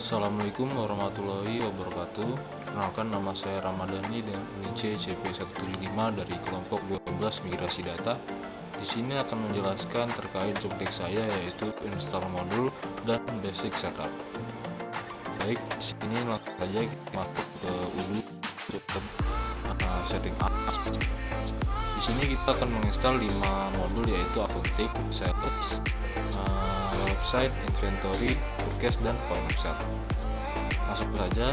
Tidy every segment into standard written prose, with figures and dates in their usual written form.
Assalamualaikum warahmatullahi wabarakatuh. Perkenalkan, nama saya Ramadhani dan NIC CP175 dari kelompok 12 Migrasi Data. Di sini akan menjelaskan terkait job desk saya, yaitu install modul dan basic setup. Baik, di sini langsung saja kita masuk ke UDU setting up. Di sini kita akan menginstal 5 modul, yaitu accounting, sales, website, inventory, forecast, dan point of sale. Langsung saja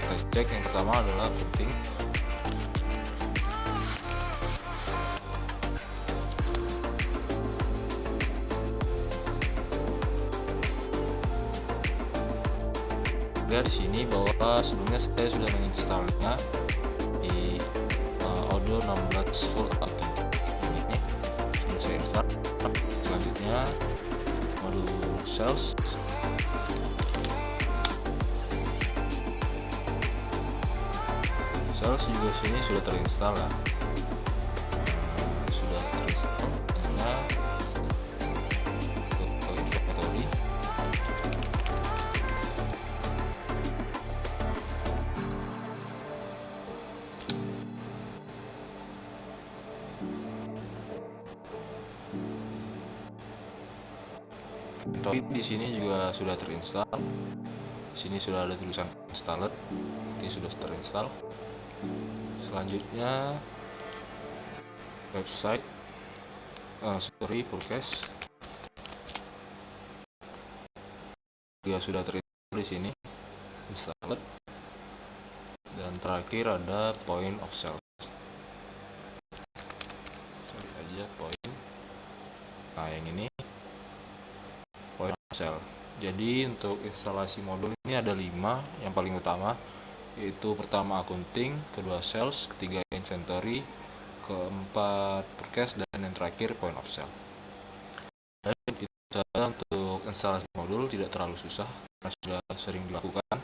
kita cek. Yang pertama adalah accounting. Lihat di sini bahwa sebelumnya saya sudah menginstalnya di Odoo 16 full accounting. Ini sudah saya install. Selanjutnya modul sales. Sales juga sini sudah terinstall ya. Sudah terinstall. Ke inventory. Di sini juga sudah terinstall. Di sini sudah ada tulisan installed, ini sudah terinstall. Selanjutnya website, forecast juga sudah terinstall di sini, installed. Dan terakhir ada point of sale. Cari aja point. Nah, yang ini point of sale. Jadi untuk instalasi modul ini ada 5. Yang paling utama yaitu pertama accounting, kedua sales, ketiga inventory, keempat forecast, dan yang terakhir point of sale. Dan itu untuk instalasi modul tidak terlalu susah karena sudah sering dilakukan.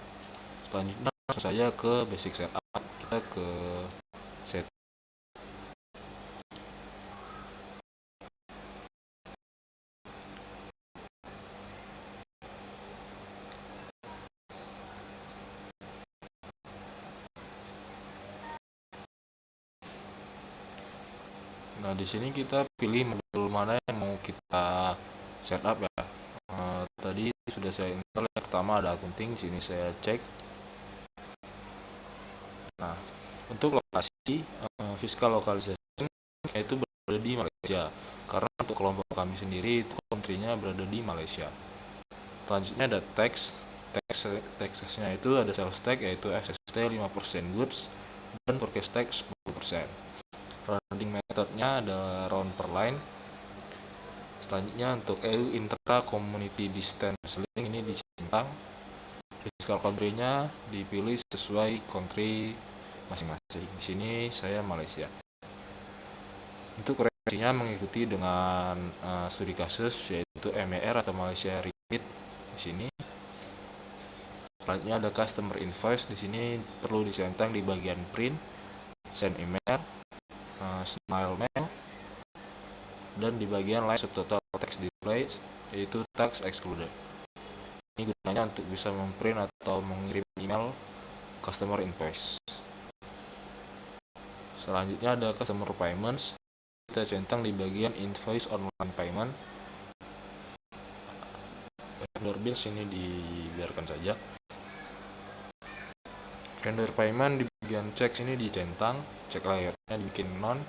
Selanjutnya langsung saja ke basic setup. Kita ke set. Nah, di sini kita pilih modul mana yang mau kita setup ya. Tadi sudah saya install. Yang pertama ada accounting, sini saya cek. Nah, untuk lokasi fiscal localization yaitu berada di Malaysia, karena untuk kelompok kami sendiri itu country-nya berada di Malaysia. Selanjutnya ada taxesnya itu ada sales tax yaitu SST 5%, goods, dan forecast tax 10%. Rounding methodnya ada round per line. Selanjutnya untuk EU intra community distance link ini dicentang. Fiscal country-nya dipilih sesuai country masing-masing. Di sini saya Malaysia. Untuk referensinya mengikuti dengan studi kasus yaitu MER atau Malaysia Ringgit di sini. Selanjutnya ada customer invoice. Di sini perlu dicentang di bagian print, send email, smile mail, dan di bagian line subtotal text display yaitu tax excluded. Ini gunanya untuk bisa memprint atau mengirim email customer invoice. Selanjutnya ada customer payments. Kita centang di bagian invoice online payment. Vendor bills ini dibiarkan saja. Vendor payment di bagian check ini dicentang, check layoutnya dibikin non,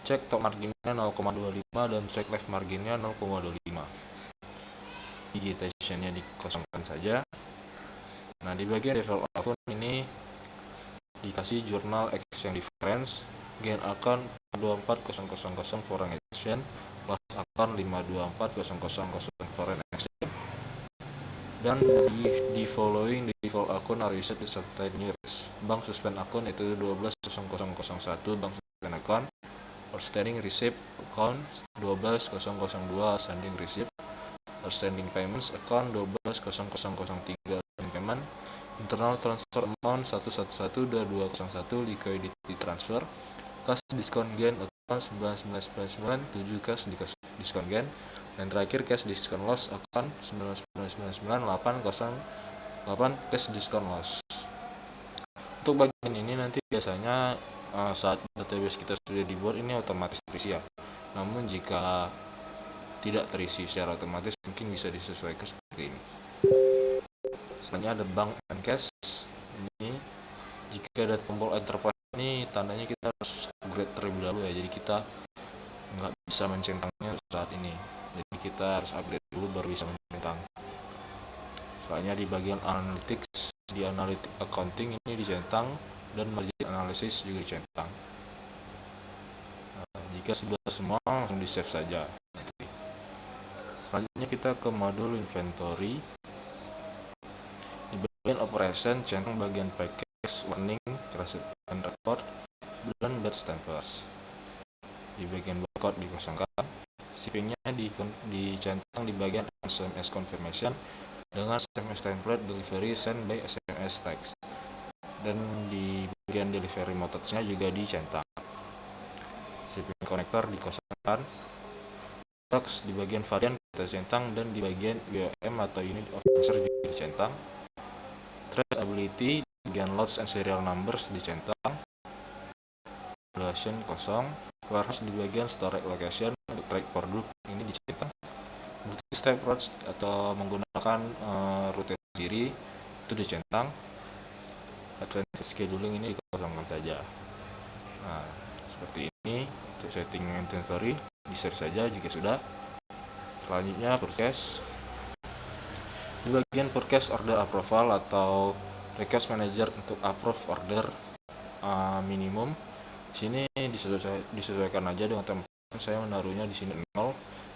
cek top marginnya 0,25 dan cek left marginnya 0,25. Digitationnya dikosongkan saja. Nah, di bagian default akun ini dikasih journal exchange difference, gain account 24000 foreign exchange, loss account 524000 foreign exchange. Dan di following default akun are reset with certain years. Bank suspend akun itu 120001 bank suspend account. Outstanding receipt account 12002 outstanding receipt. Outstanding payments account 12003 payment. Internal transfer amount 1112201 liquidity transfer. Cash discount gain account 9999 7 cash discount gain. Dan terakhir cash discount loss account 9999 8 8 cash discount loss. Untuk bagian ini nanti biasanya saat database kita sudah dibuat ini otomatis terisi ya. Namun jika tidak terisi secara otomatis mungkin bisa disesuaikan seperti ini. Selanjutnya ada bank and cash. Ini jika ada tombol enterprise ini tandanya kita harus upgrade terlebih dahulu ya. Jadi kita nggak bisa mencentangnya saat ini. Jadi kita harus upgrade dulu baru bisa mencentang. Soalnya di bagian analytics, di analytic accounting ini dicentang dan margin analysis juga dicentang. Jika sudah semua langsung di save saja nanti. Selanjutnya kita ke modul inventory. Di bagian operation centang bagian package, warning, receipt and record, dan batch transfers. Di bagian barcode dikosongkan, shippingnya dicentang di bagian SMS confirmation dengan SMS template delivery send by SMS text, dan di bagian delivery methods-nya juga dicentang. Shipping connector dikosongkan, box di bagian varian kita centang, dan di bagian UOM atau unit of measure juga dicentang. Traceability di bagian lots and serial numbers dicentang. Valuation kosong. Warehouse di bagian storage location untuk track produk ini dicentang. Multi-step routes atau menggunakan rute sendiri itu dicentang. Advanced scheduling ini dikosongkan saja. Nah, seperti ini untuk setting inventory, di save saja jika sudah. Selanjutnya purchase. Di bagian purchase order approval atau request manager untuk approve order minimum, di sini disesuaikan aja dengan tempat. Saya menaruhnya di sini 0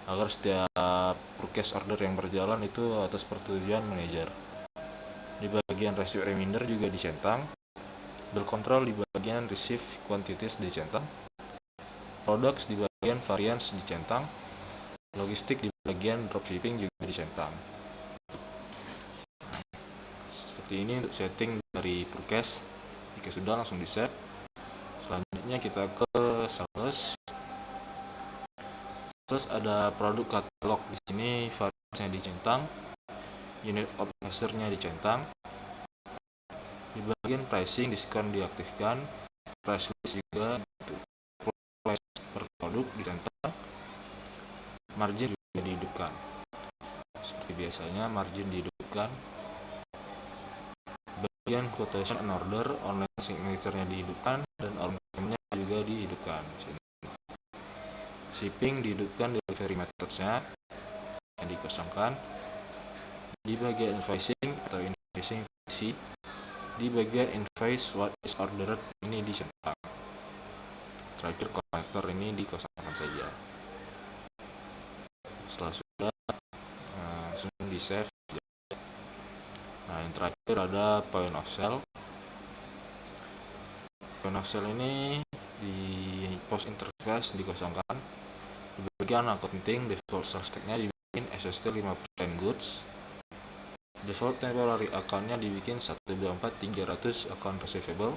agar setiap purchase order yang berjalan itu atas persetujuan manajer. Di bagian receive reminder juga dicentang. Bill control di bagian receive quantities dicentang. Products di bagian variance dicentang. Logistik di bagian dropshipping juga dicentang. Seperti ini untuk setting dari purchase. Jika sudah langsung di save. Selanjutnya kita ke sales. Terus ada produk katalog, di sini variasinya dicentang, unit of measure-nya dicentang. Di bagian pricing, diskon diaktifkan, price list juga, price per produk dicentang, margin juga dihidupkan. Seperti biasanya margin dihidupkan. Bagian quotation and order, online signature-nya dihidupkan, dan order-nya juga dihidupkan. Shipping dihidupkan, delivery methods-nya yang dikosongkan. Di bagian invoicing atau invoicing fee, di bagian invoice what is ordered ini dicentang. Terakhir connector ini dikosongkan saja. Setelah sudah langsung di save. Nah, yang terakhir ada point of sale. Point of sale ini di post interface dikosongkan. Di bagian accounting, default sales tag-nya dibikin SST 5% goods. Default temporary account-nya dibikin 124.300 account receivable.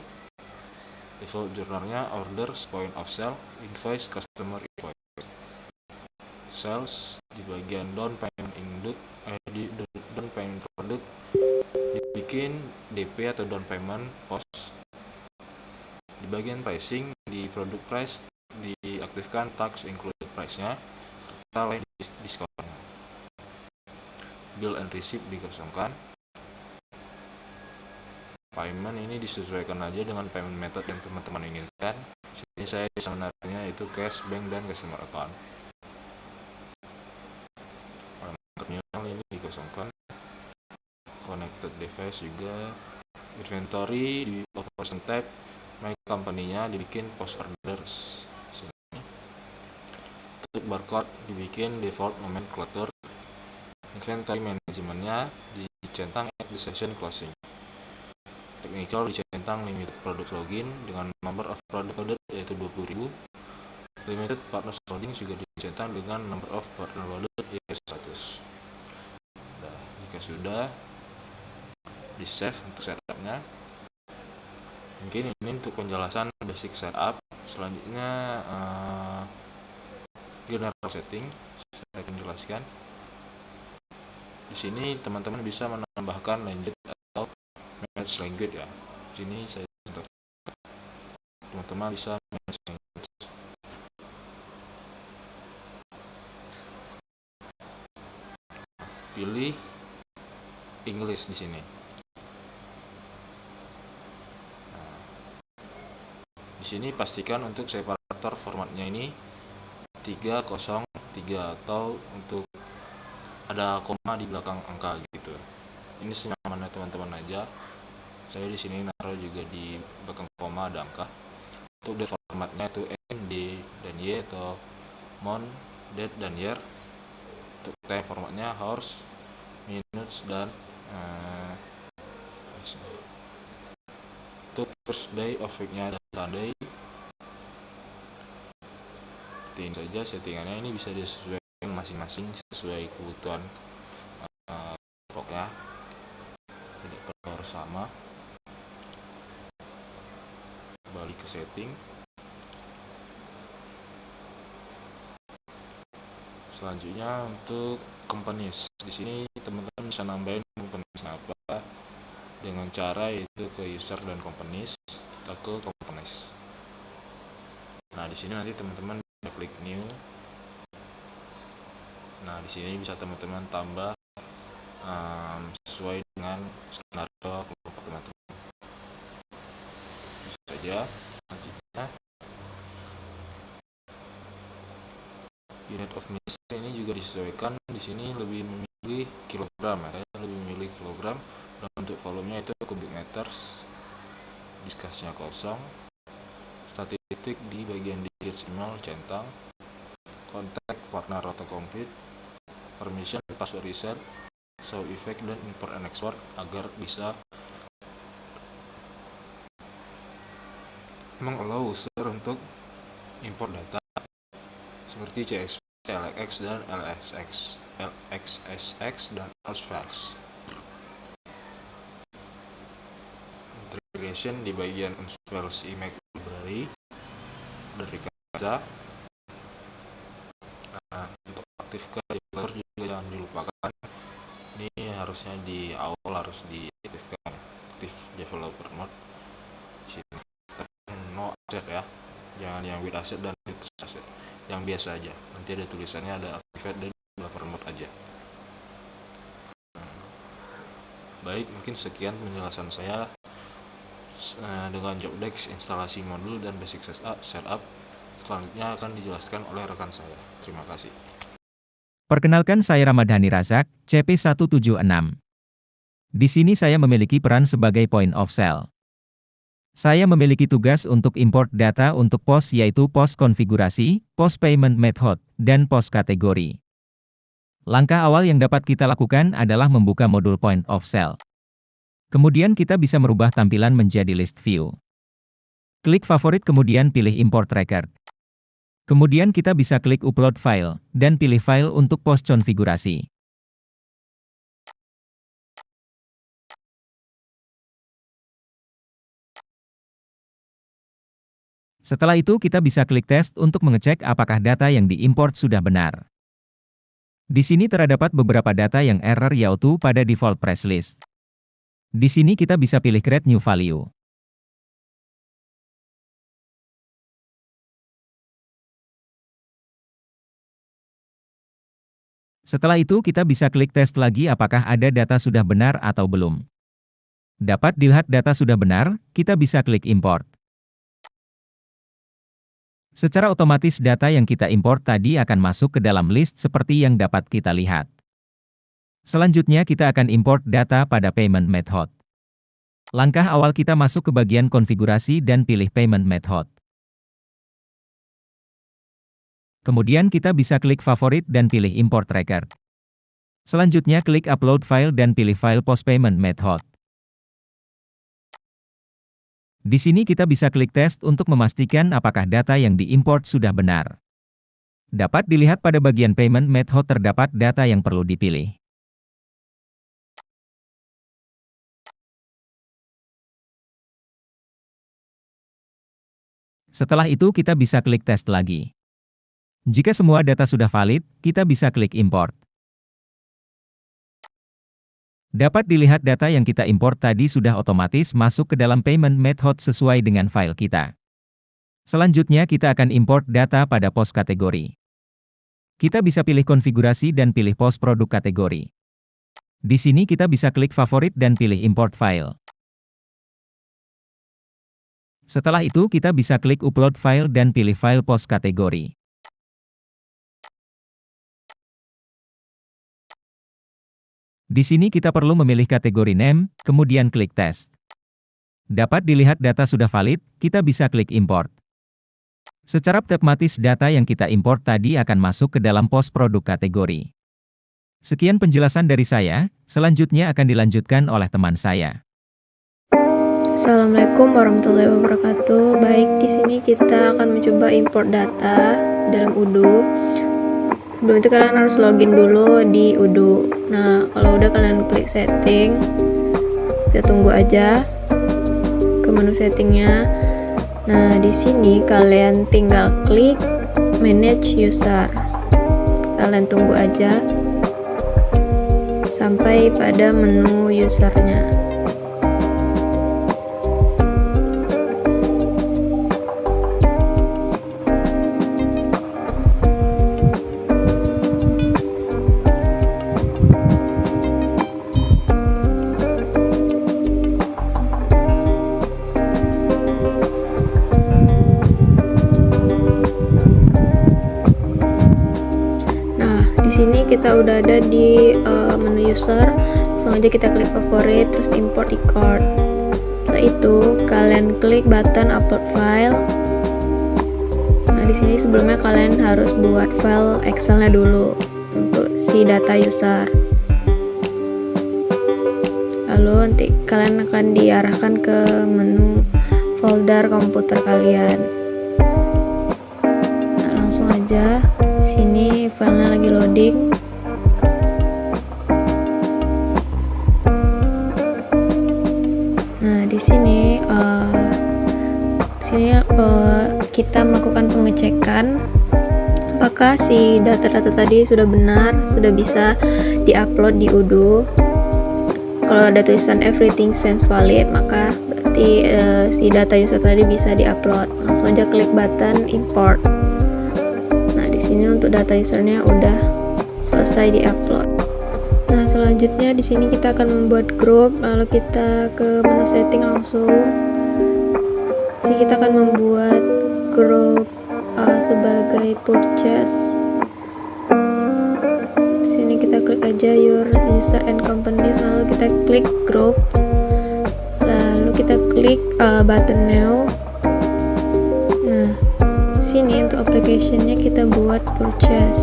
Default journal-nya orders, point of sale, invoice, customer invoice. Sales di bagian down payment induk, di down payment product dibikin DP atau down payment post. Di bagian pricing, di product price diaktifkan tax included price-nya, serta lain diskon. Bill and receipt dikosongkan. Payment ini disesuaikan aja dengan payment method yang teman-teman inginkan. Sini saya sebenarnya itu cash, bank, dan customer account. Terminal ini dikosongkan. Connected device juga. Inventory di operation tab, my company-nya dibikin post orders. Sini. Untuk barcode dibikin default nomenclature. Inventory management-nya dicentang at the session closing. Technical dicentang limited product login dengan number of product loaded yaitu 20.000. Limited partners loading juga dicentang dengan number of partner loaded yaitu 100. Nah, jika sudah di save untuk setupnya. Mungkin ini untuk penjelasan basic setup. Selanjutnya general setting saya akan jelaskan. Di sini teman-teman bisa menambahkan lanjut manage language ya. Sini saya contoh, teman-teman bisa manage language. Pilih English di sini. Di sini pastikan untuk separator formatnya ini 303 atau untuk ada koma di belakang angka gitu. Ini senyamannya teman-teman aja. Saya di sini naruh juga di belakang koma ada angka. Untuk date formatnya itu M, D, dan Y atau month, date, dan year. Untuk time formatnya hours, minutes, dan untuk first day of weeknya ada Sunday. Seperti ini saja settingannya. Ini bisa disesuaikan masing-masing sesuai kebutuhan pokoknya, tidak perlu harus sama. Balik ke setting. Selanjutnya untuk companies. Di sini teman-teman bisa nambahin companies apa dengan cara yaitu ke user dan companies, kita ke companies. Nah, di sini nanti teman-teman bisa klik new. Nah, di sini bisa teman-teman tambah sesuai dengan skenario kelompok teman-teman. Bisa saja. Selanjutnya unit of measure ini juga disesuaikan. Di sini lebih memilih kilogram ya. Saya lebih memilih kilogram. Dan untuk volumenya itu cubic meters. Discussnya kosong. Statistik di bagian digit email centang. Kontak partner auto complete. Permission password reset. Show effect dan import and export agar bisa mengallow user untuk import data seperti CSV, LXX dan LXSX dan else files. Integration di bagian Unsfiles Image Library dari kaca. Nah, untuk aktifkan developer juga jangan dilupakan. Ini harusnya di awal harus diaktifkan aktif developer mode. Di sini no asset ya, jangan yang with asset dan with asset, yang biasa aja. Nanti ada tulisannya ada activate dan developer mode aja. Baik, mungkin sekian penjelasan saya dengan Jobdex, instalasi modul dan basic setup. Selanjutnya akan dijelaskan oleh rekan saya. Terima kasih. Perkenalkan, saya Ramadhani Razak, CP176. Di sini saya memiliki peran sebagai point of sale. Saya memiliki tugas untuk import data untuk POS, yaitu POS konfigurasi, POS payment method, dan POS kategori. Langkah awal yang dapat kita lakukan adalah membuka modul point of sale. Kemudian kita bisa merubah tampilan menjadi list view. Klik favorit kemudian pilih import record. Kemudian kita bisa klik upload file, dan pilih file untuk POS konfigurasi. Setelah itu kita bisa klik test untuk mengecek apakah data yang diimport sudah benar. Di sini terdapat beberapa data yang error yaitu pada default price list. Di sini kita bisa pilih create new value. Setelah itu kita bisa klik test lagi apakah ada data sudah benar atau belum. Dapat dilihat data sudah benar, kita bisa klik import. Secara otomatis data yang kita import tadi akan masuk ke dalam list seperti yang dapat kita lihat. Selanjutnya kita akan import data pada payment method. Langkah awal kita masuk ke bagian konfigurasi dan pilih payment method. Kemudian kita bisa klik favorit dan pilih import record. Selanjutnya klik upload file dan pilih file POS payment method. Di sini kita bisa klik test untuk memastikan apakah data yang diimport sudah benar. Dapat dilihat pada bagian payment method terdapat data yang perlu dipilih. Setelah itu kita bisa klik test lagi. Jika semua data sudah valid, kita bisa klik import. Dapat dilihat data yang kita import tadi sudah otomatis masuk ke dalam payment method sesuai dengan file kita. Selanjutnya kita akan import data pada pos kategori. Kita bisa pilih konfigurasi dan pilih pos produk kategori. Di sini kita bisa klik favorit dan pilih import file. Setelah itu kita bisa klik upload file dan pilih file pos kategori. Di sini kita perlu memilih kategori name, kemudian klik test. Dapat dilihat data sudah valid, kita bisa klik import. Secara otomatis data yang kita import tadi akan masuk ke dalam pos produk kategori. Sekian penjelasan dari saya, selanjutnya akan dilanjutkan oleh teman saya. Assalamualaikum warahmatullahi wabarakatuh. Baik, di sini kita akan mencoba import data dalam Odoo. Sebelum itu kalian harus login dulu di Odoo. Nah, kalau udah kalian klik setting. Kita tunggu aja ke menu settingnya. Nah, di sini kalian tinggal klik manage user. Kalian tunggu aja sampai pada menu usernya. Di sini kita udah ada di menu user, langsung aja kita klik favorit, terus import record. Setelah itu kalian klik button upload file. Nah, di sini sebelumnya kalian harus buat file Excel-nya dulu untuk si data user. Lalu nanti kalian akan diarahkan ke menu folder komputer kalian. Nah, langsung aja. Sini filenya lagi loading. Nah, di sini kita melakukan pengecekan apakah si data-data tadi sudah benar, sudah bisa diupload di Odoo. Kalau ada tulisan everything seems valid, maka berarti si data user tadi bisa diupload. Langsung aja klik button import. Ini untuk data usernya udah selesai diupload. Nah, selanjutnya di sini kita akan membuat grup, lalu kita ke menu setting langsung. Sini kita akan membuat grup sebagai purchase. Di sini kita klik aja your user and companies, lalu kita klik group, lalu kita klik button new. Nah, sini untuk application-nya kita buat purchase.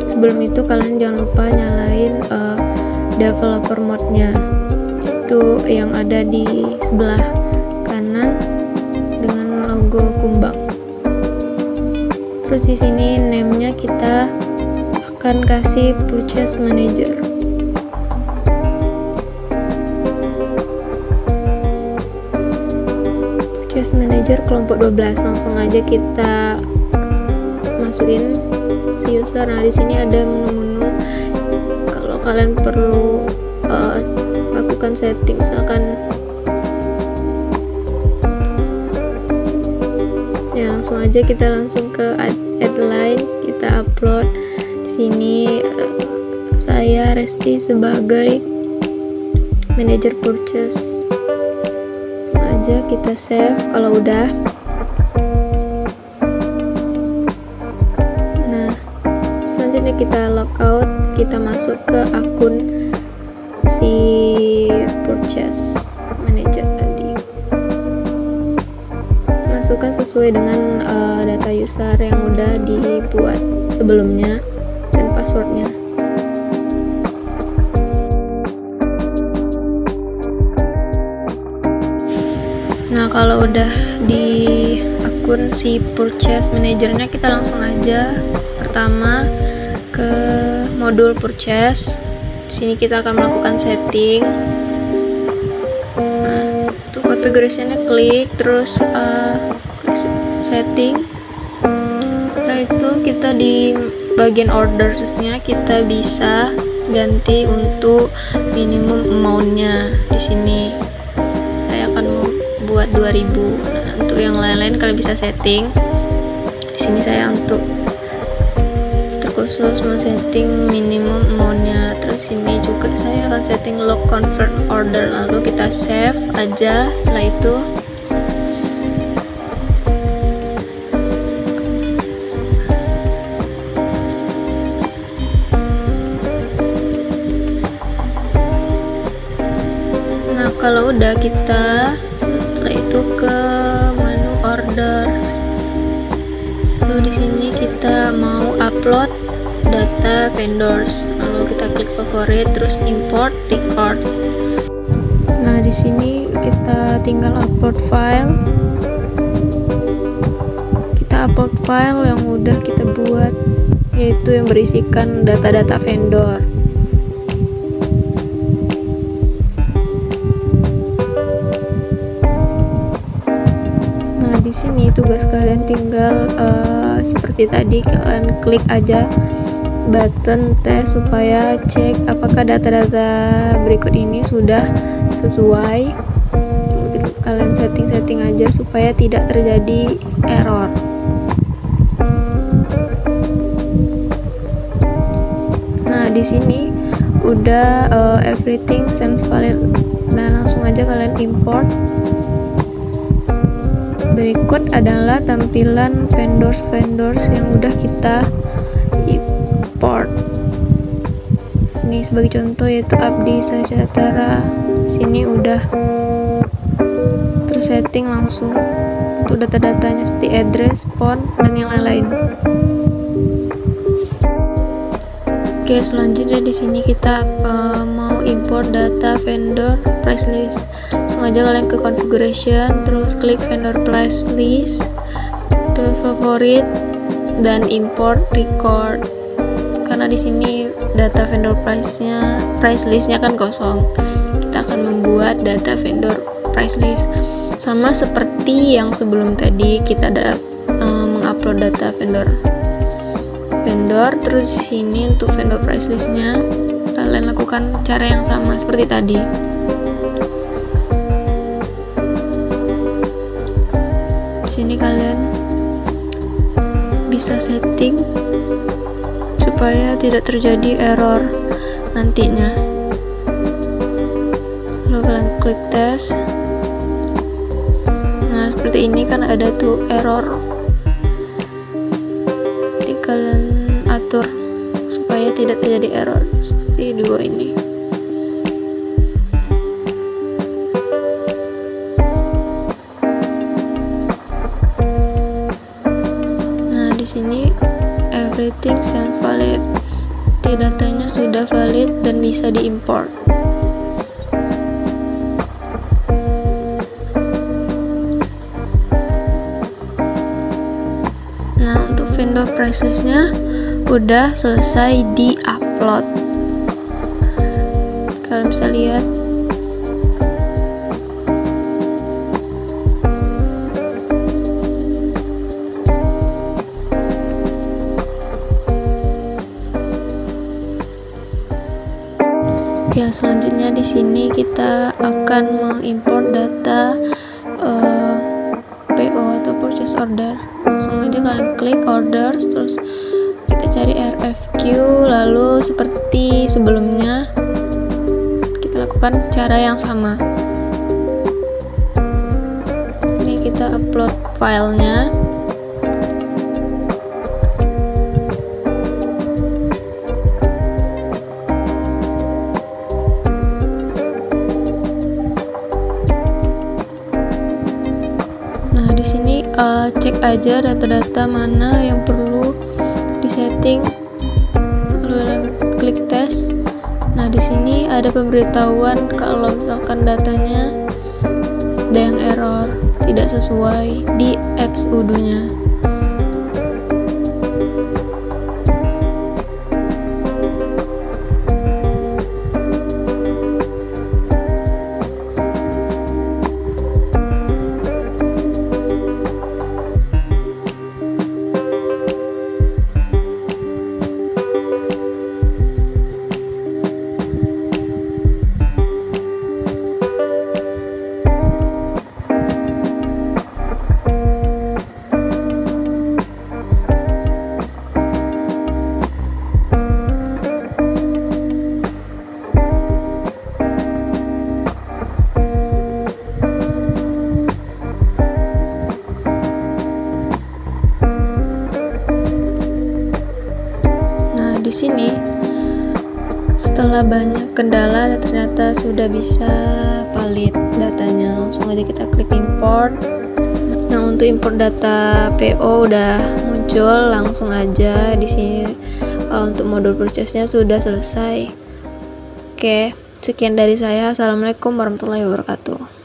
Sebelum itu kalian jangan lupa nyalain developer mode-nya. Itu yang ada di sebelah kanan dengan logo kumbang. Terus di sini name-nya kita akan kasih purchase manager. Manager kelompok 12, langsung aja kita masukin si user. Nah, di sini ada menu-menu kalau kalian perlu lakukan setting, misalkan ya langsung aja kita langsung ke add line, kita upload. Di sini saya Resti sebagai manager purchase. Aja kita save kalau udah. Nah, selanjutnya kita logout, kita masuk ke akun si purchase manager tadi. Masukkan sesuai dengan data user yang udah dibuat sebelumnya dan passwordnya. Nah, kalau udah di akun si purchase manajernya, kita langsung aja pertama ke modul purchase. Di sini kita akan melakukan setting. Nah, untuk configuration-nya klik, terus klik setting. Setelah itu kita di bagian ordersnya kita bisa ganti untuk minimum amount-nya. Di sini saya akan buat 2000. Nah, untuk yang lain-lain kalian bisa setting. Di sini saya untuk terkhusus men-setting minimum amount-nya. Terus ini juga saya akan setting lock convert order, lalu kita save aja. Setelah itu kalau udah, kita setelah itu ke menu order. Lalu di sini kita mau upload data vendors. Lalu kita klik favorit, terus import record. Nah, di sini kita tinggal upload file. Kita upload file yang udah kita buat, yaitu yang berisikan data-data vendor. Di sini tugas kalian tinggal seperti tadi, kalian klik aja button tes supaya cek apakah data-data berikut ini sudah sesuai. Kalian setting aja supaya tidak terjadi error. Nah, di sini udah everything seems valid. Nah, langsung aja kalian import. Berikut adalah tampilan vendors yang udah kita import. Ini sebagai contoh yaitu Abdi Sejahtera. Sini udah tersetting langsung untuk data-datanya seperti address, phone, dan yang lain-lain. Oke, selanjutnya di sini kita mau import data vendor price list. Langsung aja kalian ke configuration, terus klik vendor price list, terus favorit dan import record. Karena di sini data vendor price listnya kan kosong, kita akan membuat data vendor price list sama seperti yang sebelum tadi. Kita ada mengupload data vendor, terus sini untuk vendor price listnya kalian lakukan cara yang sama seperti tadi. Sini kalian bisa setting supaya tidak terjadi error nantinya. Lalu kalian klik tes. Nah, seperti ini kan ada tuh error. Jadi kalian atur supaya tidak terjadi error seperti di bawah ini. Sini everything seems valid. Datanya sudah valid dan bisa diimport. Nah, untuk vendor price listnya udah selesai di-upload. Kalian bisa lihat. Oke, selanjutnya di sini kita akan mengimport data PO atau purchase order. Langsung aja kalian klik orders, terus kita cari RFQ, lalu seperti sebelumnya kita lakukan cara yang sama. Ini kita upload filenya. Cek aja data-data mana yang perlu disetting, lalu klik tes. Nah, di sini ada pemberitahuan kalau misalkan datanya ada yang error, tidak sesuai di apps Udo-nya. setelah banyak kendala ternyata sudah bisa valid datanya. Langsung aja kita klik import. Nah, untuk import data PO udah muncul, langsung aja di sini untuk modul purchase-nya sudah selesai. Oke, sekian dari saya. Assalamualaikum warahmatullahi wabarakatuh.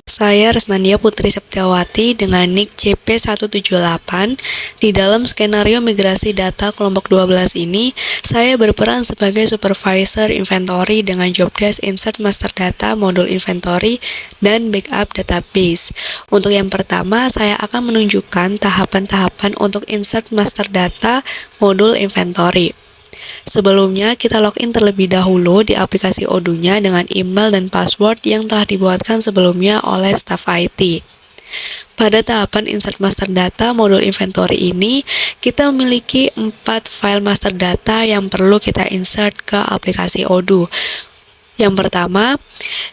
Saya Resnandia Putri Septiawati dengan nick CP178. Di dalam skenario migrasi data kelompok 12 ini, saya berperan sebagai supervisor inventory dengan job desk insert master data, modul inventory, dan backup database. Untuk yang pertama, saya akan menunjukkan tahapan-tahapan untuk insert master data, modul inventory. Sebelumnya, kita login terlebih dahulu di aplikasi Odoo-nya dengan email dan password yang telah dibuatkan sebelumnya oleh staf IT. Pada tahapan insert master data modul inventory ini, kita memiliki 4 file master data yang perlu kita insert ke aplikasi Odoo. Yang pertama,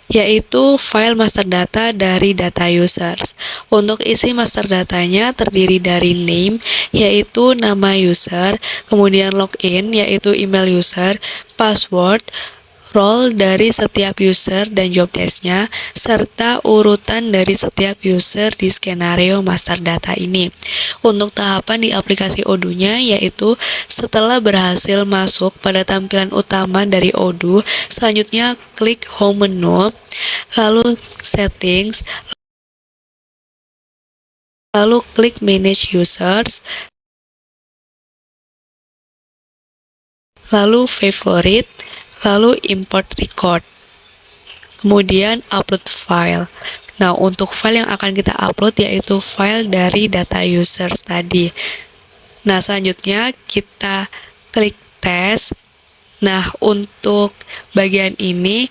yaitu file master data dari data users. Untuk isi master datanya terdiri dari name, yaitu nama user, kemudian login, yaitu email user, password, role dari setiap user dan job desk-nya, serta urutan dari setiap user di skenario master data ini. Untuk tahapan di aplikasi Odoo-nya, yaitu setelah berhasil masuk pada tampilan utama dari Odoo, selanjutnya klik Home menu, lalu Settings, lalu klik Manage Users, lalu Favorite, lalu Import Record, kemudian Upload File. Nah, untuk file yang akan kita upload yaitu file dari data users tadi. Nah, selanjutnya kita klik Tes. Nah, untuk bagian ini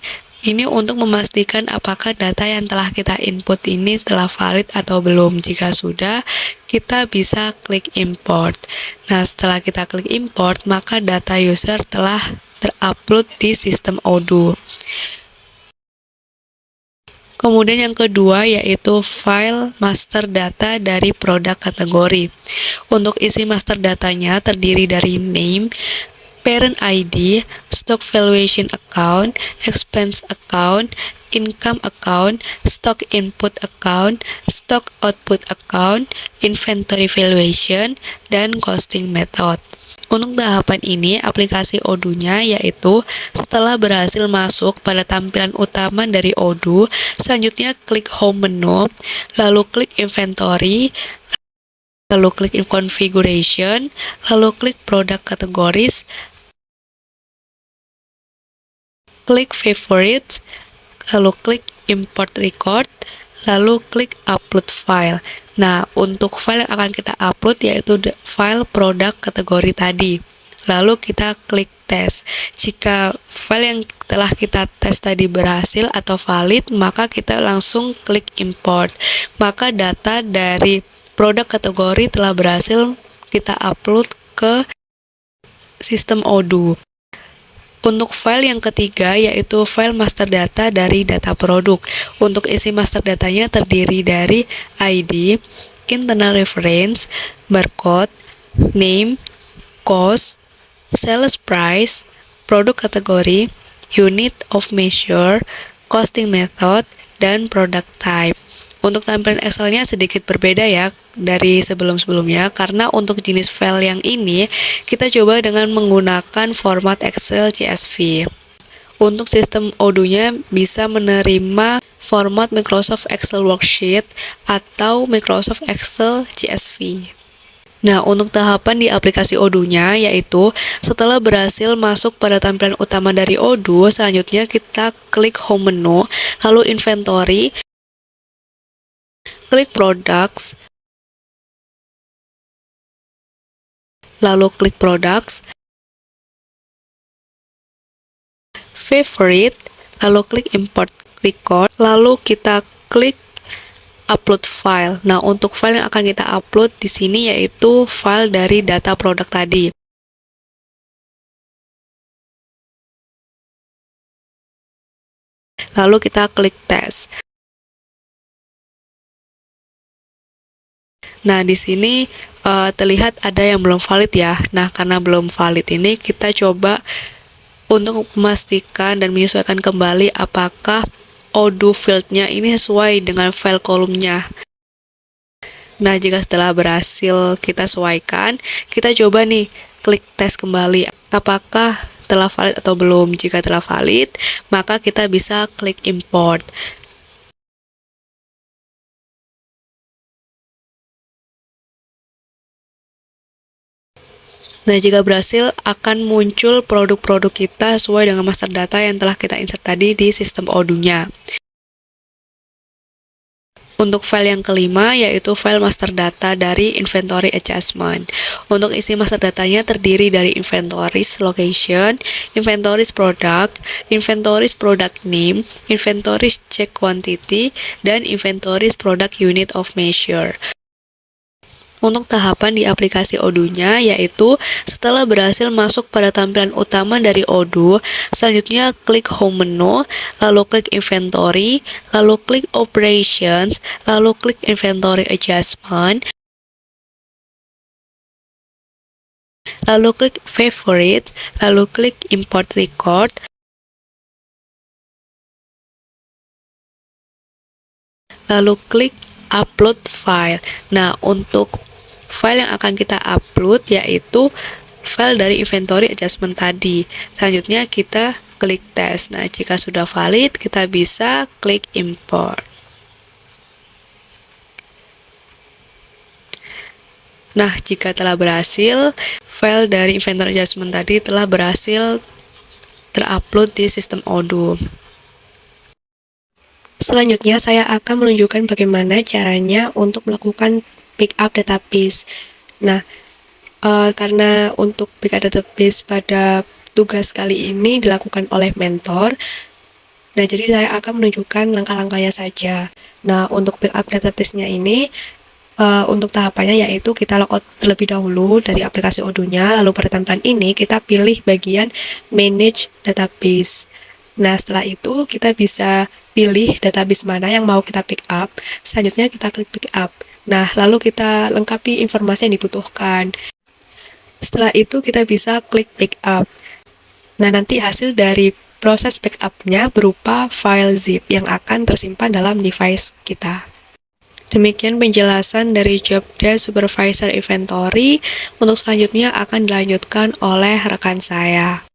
untuk memastikan apakah data yang telah kita input ini telah valid atau belum. Jika sudah, kita bisa klik import. Nah, setelah kita klik import, maka data user telah terupload di sistem Odoo. Kemudian yang kedua yaitu file master data dari produk kategori. Untuk isi master datanya terdiri dari name, parent ID, stock valuation account, expense account, income account, stock input account, stock output account, inventory valuation, dan costing method. Untuk tahapan ini, aplikasi Odoo-nya yaitu setelah berhasil masuk pada tampilan utama dari Odoo, selanjutnya klik Home menu, lalu klik Inventory, lalu klik Configuration, lalu klik Product Categories, klik Favorites, lalu klik Import Record, lalu klik Upload File. Nah, untuk file yang akan kita upload yaitu file produk kategori tadi. Lalu kita klik tes. Jika file yang telah kita tes tadi berhasil atau valid, maka kita langsung klik import. Maka data dari produk kategori telah berhasil kita upload ke sistem Odoo. Untuk file yang ketiga yaitu file master data dari data produk. Untuk isi master datanya terdiri dari ID, internal reference, barcode, name, cost, sales price, produk kategori, unit of measure, costing method, dan product type. Untuk tampilan Excel-nya sedikit berbeda ya dari sebelum-sebelumnya, karena untuk jenis file yang ini kita coba dengan menggunakan format Excel CSV. Untuk sistem Odoo-nya bisa menerima format Microsoft Excel Worksheet atau Microsoft Excel CSV. Nah, untuk tahapan di aplikasi Odoo-nya yaitu setelah berhasil masuk pada tampilan utama dari Odoo, selanjutnya kita klik Home menu, lalu Inventory, klik Products, lalu klik Products, Favorite, lalu klik Import Record, lalu kita klik Upload File. Nah, untuk file yang akan kita upload di sini yaitu file dari data produk tadi. Lalu kita klik Tes. Nah, di sini terlihat ada yang belum valid ya. Nah, karena belum valid ini kita coba untuk memastikan dan menyesuaikan kembali apakah Odoo fieldnya ini sesuai dengan file kolomnya. Nah, jika setelah berhasil kita sesuaikan, kita coba nih klik tes kembali apakah telah valid atau belum. Jika telah valid, maka kita bisa klik import. Nah, jika berhasil, akan muncul produk-produk kita sesuai dengan master data yang telah kita insert tadi di sistem Odoo-nya. Untuk file yang kelima, yaitu file master data dari inventory adjustment. Untuk isi master datanya terdiri dari inventories location, inventories product name, inventories check quantity, dan inventories product unit of measure. Untuk tahapan di aplikasi Odoo-nya, yaitu setelah berhasil masuk pada tampilan utama dari Odoo, selanjutnya klik Home menu, lalu klik Inventory, lalu klik Operations, lalu klik Inventory Adjustment, lalu klik Favorites, lalu klik Import Record, lalu klik Upload File. Nah, untuk file yang akan kita upload yaitu file dari inventory adjustment tadi. Selanjutnya kita klik tes. Nah, jika sudah valid, kita bisa klik import. Nah, jika telah berhasil, file dari inventory adjustment tadi telah berhasil terupload di sistem Odoo. Selanjutnya, saya akan menunjukkan bagaimana caranya untuk melakukan backup database. Nah, karena untuk backup database pada tugas kali ini dilakukan oleh mentor, nah jadi saya akan menunjukkan langkah-langkahnya saja. Nah, untuk backup database-nya ini, untuk tahapannya yaitu kita logout terlebih dahulu dari aplikasi Odoo-nya, lalu pada tampilan ini kita pilih bagian Manage Database. Nah, setelah itu kita bisa pilih database mana yang mau kita pick up. Selanjutnya kita klik pick up. Nah, lalu kita lengkapi informasi yang dibutuhkan. Setelah itu kita bisa klik pick up. Nah, nanti hasil dari proses backup-nya berupa file zip yang akan tersimpan dalam device kita. Demikian penjelasan dari job desk supervisor inventory. Untuk selanjutnya akan dilanjutkan oleh rekan saya.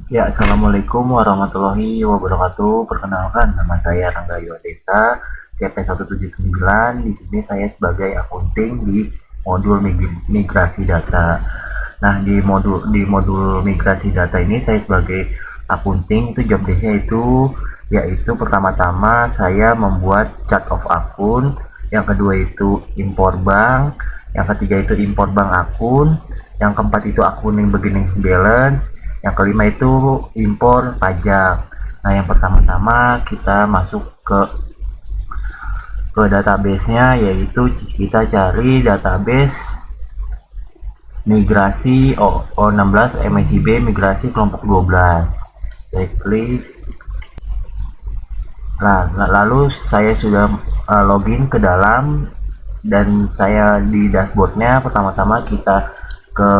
Ya, Assalamualaikum warahmatullahi wabarakatuh. Perkenalkan, nama saya Rangga Yodesa, CP179. Di sini saya sebagai akunting di modul migrasi data. Nah, di modul migrasi data ini saya sebagai akunting, itu job desk-nya yaitu pertama-tama saya membuat chart of akun, yang kedua itu import bank, yang ketiga itu import bank akun, yang keempat itu accounting beginning balance, yang kelima itu impor pajak. Nah, yang pertama-tama kita masuk ke database-nya, yaitu kita cari database migrasi O16 MITB migrasi kelompok 12. Saya klik. Nah, lalu saya sudah login ke dalam, dan saya di dashboardnya pertama-tama kita ke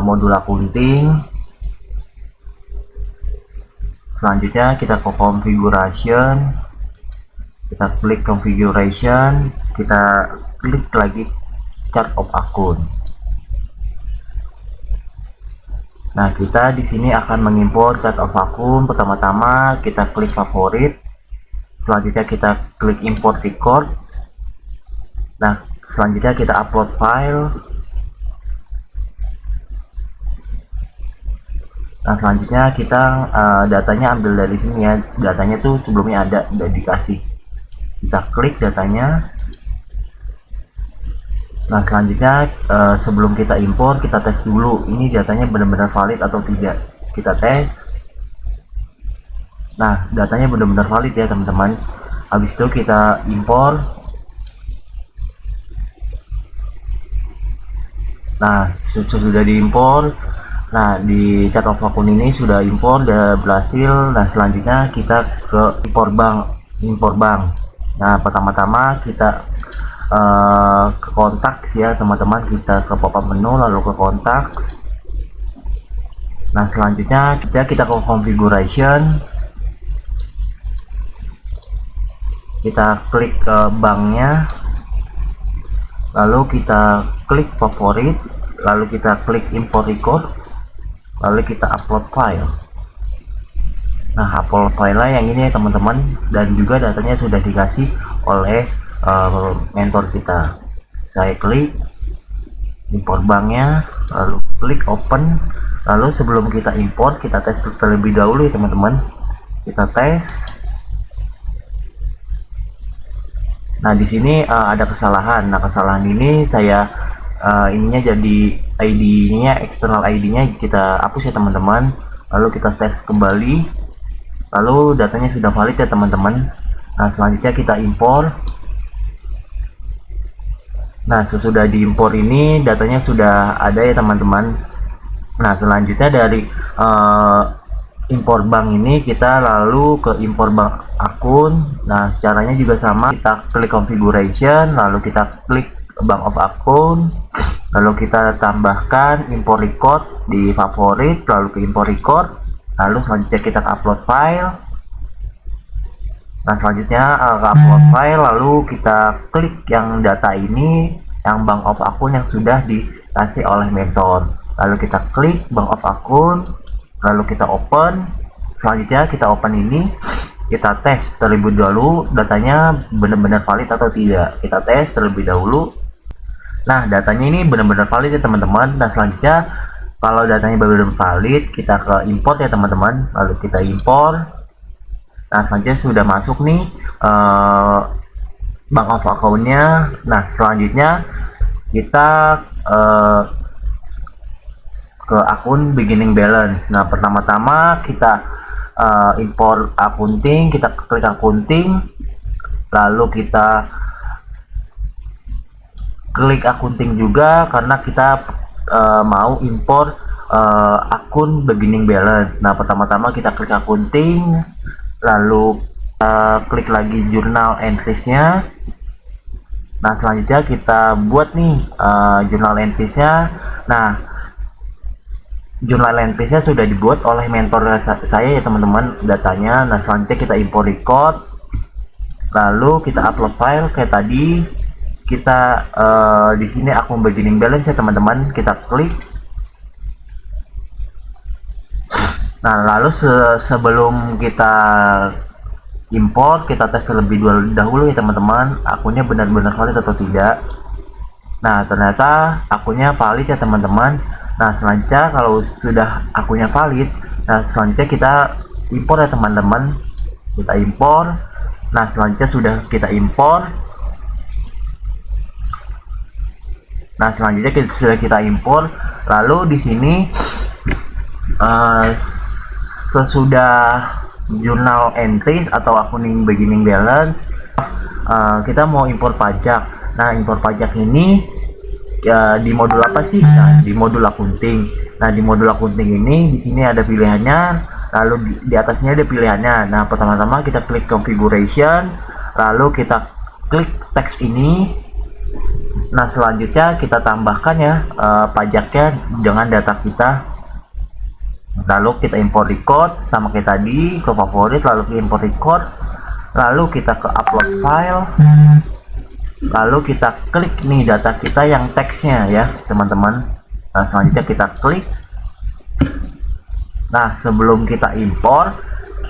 modul accounting. Selanjutnya kita ke configuration, kita klik configuration, kita klik lagi chart of akun. Nah, kita di sini akan mengimpor chart of akun. Pertama-tama kita klik favorit, selanjutnya kita klik import record. Nah, selanjutnya kita upload file. Nah, selanjutnya kita datanya ambil dari sini ya. Datanya tuh sebelumnya udah dikasih. Kita klik datanya. Nah, selanjutnya sebelum kita impor, kita tes dulu ini datanya benar-benar valid atau tidak. Kita tes. Nah, datanya benar-benar valid ya teman-teman. Habis itu kita impor. Nah, sudah diimpor. Nah, di chart of akun ini sudah impor, sudah berhasil. Nah, selanjutnya kita ke import bank. Nah, pertama-tama kita ke kontak ya teman-teman. Kita ke pop up menu, lalu ke kontak. Nah, selanjutnya kita ke configuration, kita klik ke banknya, lalu kita klik favorit, lalu kita klik import record, lalu kita upload file. Nah, upload file yang ini ya teman-teman, dan juga datanya sudah dikasih oleh mentor kita. Saya klik import banknya, lalu klik open. Lalu sebelum kita import, kita tes terlebih dahulu ya teman-teman. Kita tes. Nah, di sini ada kesalahan. Nah, kesalahan ini saya ininya jadi ID-nya, external ID-nya kita hapus ya teman-teman. Lalu kita tes kembali. Lalu datanya sudah valid ya teman-teman. Nah, selanjutnya kita import. Nah, sesudah diimpor ini datanya sudah ada ya teman-teman. Nah, selanjutnya dari import bank ini kita lalu ke import bank akun. Nah, caranya juga sama, kita klik configuration, lalu kita klik bank of akun, lalu kita tambahkan import record di favorit, lalu ke import record, lalu selanjutnya kita upload file. Nah, selanjutnya ke upload file, lalu kita klik yang data ini, yang bank of akun yang sudah dikasih oleh mentor. Lalu kita klik bank of akun, lalu kita open. Selanjutnya kita open ini, kita tes terlebih dahulu datanya benar-benar valid atau tidak. Kita tes terlebih dahulu. Nah, datanya ini benar-benar valid ya teman-teman. Nah, selanjutnya kalau datanya benar-benar valid, kita ke import ya teman-teman. Lalu kita import. Nah, selanjutnya sudah masuk nih bank of account-nya. Nah, selanjutnya kita ke akun beginning balance. Nah, pertama-tama kita import accounting, kita klik accounting, lalu kita klik accounting juga karena kita mau import akun beginning balance. Nah, pertama-tama kita klik accounting, lalu klik lagi journal entries-nya. Nah, selanjutnya kita buat nih journal entries-nya. Nah, jurnal entries-nya sudah dibuat oleh mentor saya ya teman-teman datanya. Nah, selanjutnya kita import record, lalu kita upload file kayak tadi. Kita di sini akun beginning balance ya teman-teman, kita klik. Nah, lalu sebelum kita import, kita tes terlebih dahulu ya teman-teman, akunnya benar-benar valid atau tidak. Nah, ternyata akunnya valid ya teman-teman. Nah, selanjutnya kalau sudah akunnya valid, nah selanjutnya kita import ya teman-teman. Kita import. Nah, selanjutnya sudah kita import. Nah, selanjutnya sudah kita import. Lalu di sini sesudah journal entries atau accounting beginning balance, kita mau import pajak. Nah, import pajak ini di modul apa sih? Nah, di modul accounting. Nah, di modul accounting ini di sini ada pilihannya, lalu di atasnya ada pilihannya. Nah, pertama-tama kita klik configuration, lalu kita klik teks ini. Nah, selanjutnya kita tambahkan ya pajaknya dengan data kita. Lalu kita import record sama kayak tadi, ke favorit, lalu ke import record, lalu kita ke upload file. Lalu kita klik nih data kita yang teksnya ya teman-teman. Nah, selanjutnya kita klik. Nah, sebelum kita import,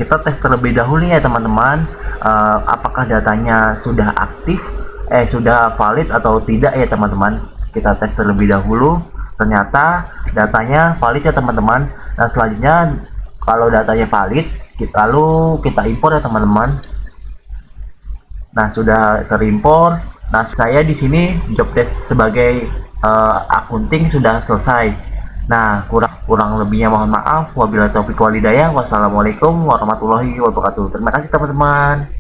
kita tes terlebih dahulu ya teman-teman, apakah datanya sudah aktif, sudah valid atau tidak ya teman-teman. Kita tes terlebih dahulu, ternyata datanya valid ya teman-teman. Nah, selanjutnya kalau datanya valid, lalu kita import ya teman-teman. Nah, sudah terimport. Nah, saya di sini job desk sebagai accounting sudah selesai. Nah, kurang lebihnya mohon maaf. Wabillahi taufiq wal hidayah. Wassalamualaikum warahmatullahi wabarakatuh. Terima kasih teman-teman.